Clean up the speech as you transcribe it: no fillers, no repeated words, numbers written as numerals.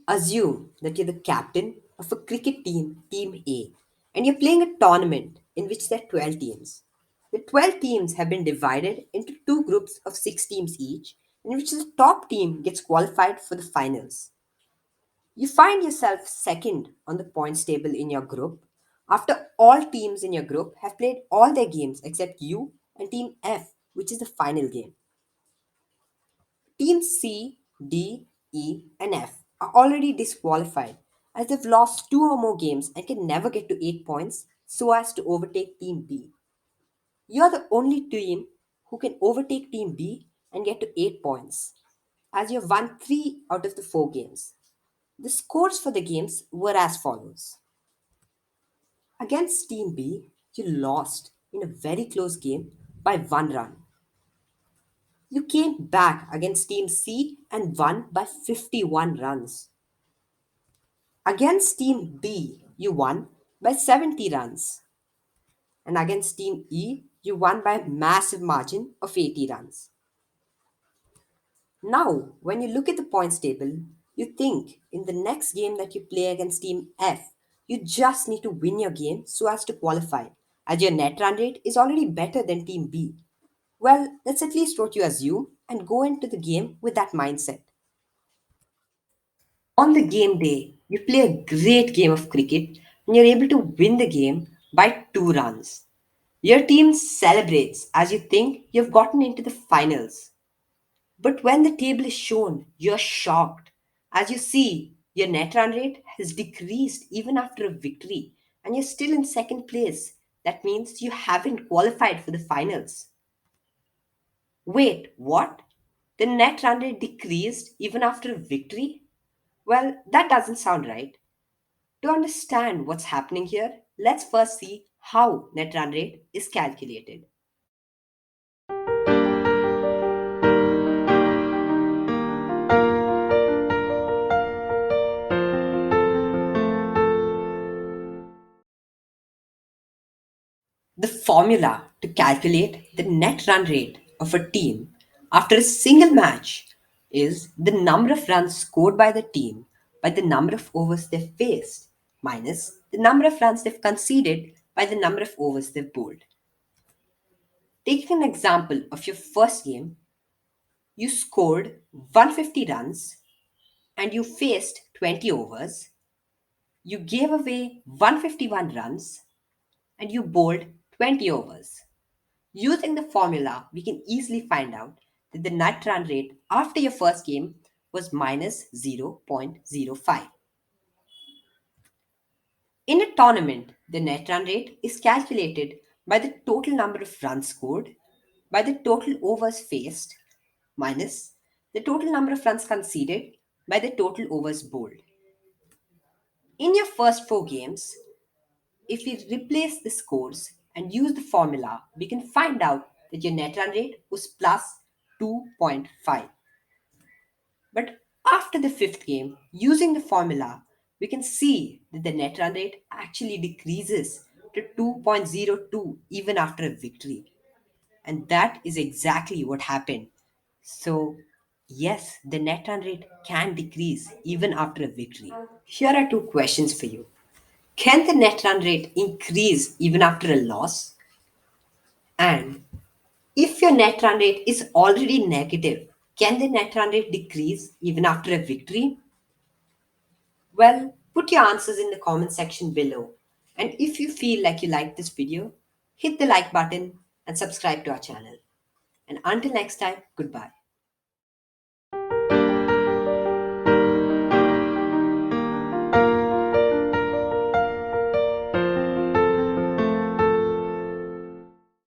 Assume that you're the captain of a cricket team, Team A, and you're playing a tournament in which there are 12 teams. The 12 teams have been divided into two groups of 6 teams each, in which the top team gets qualified for the finals. You find yourself second on the points table in your group after all teams in your group have played all their games except you and Team F, which is the final game. Teams C, D, E, and F are already disqualified as they've lost 2 or more games and can never get to 8 points so as to overtake Team B. You're the only team who can overtake Team B and get to 8 points, as you've won 3 out of the 4 games. The scores for the games were as follows. Against Team B, you lost in a very close game by 1 run. You came back against Team C and won by 51 runs. Against Team B, you won by 70 runs. And against Team E, you won by a massive margin of 80 runs. Now, when you look at the points table, you think in the next game that you play against Team F, you just need to win your game so as to qualify, as your net run rate is already better than Team B. Well, that's at least what you assume and go into the game with that mindset. On the game day, you play a great game of cricket and you're able to win the game by 2 runs. Your team celebrates as you think you've gotten into the finals. But when the table is shown, you're shocked as you see your net run rate has decreased even after a victory and you're still in second place. That means you haven't qualified for the finals. Wait, what? The net run rate decreased even after a victory? Well, that doesn't sound right. To understand what's happening here, let's first see how net run rate is calculated. The formula to calculate the net run rate of a team after a single match is the number of runs scored by the team by the number of overs they've faced minus the number of runs they've conceded by the number of overs they've bowled. Taking an example of your first game, you scored 150 runs and you faced 20 overs. You gave away 151 runs and you bowled 20 overs. Using the formula, we can easily find out that the net run rate after your first game was minus 0.05. In a tournament, the net run rate is calculated by the total number of runs scored, by the total overs faced, minus the total number of runs conceded by the total overs bowled. In your first 4 games, if we replace the scores and use the formula, we can find out that your net run rate was plus 2.5. But after the fifth game, using the formula, we can see that the net run rate actually decreases to 2.02 even after a victory. And that is exactly what happened. So, yes, the net run rate can decrease even after a victory. Here are 2 questions for you. Can the net run rate increase even after a loss? And if your net run rate is already negative, can the net run rate decrease even after a victory? Well, put your answers in the comment section below. And if you feel like you like this video, hit the like button and subscribe to our channel. And until next time, goodbye.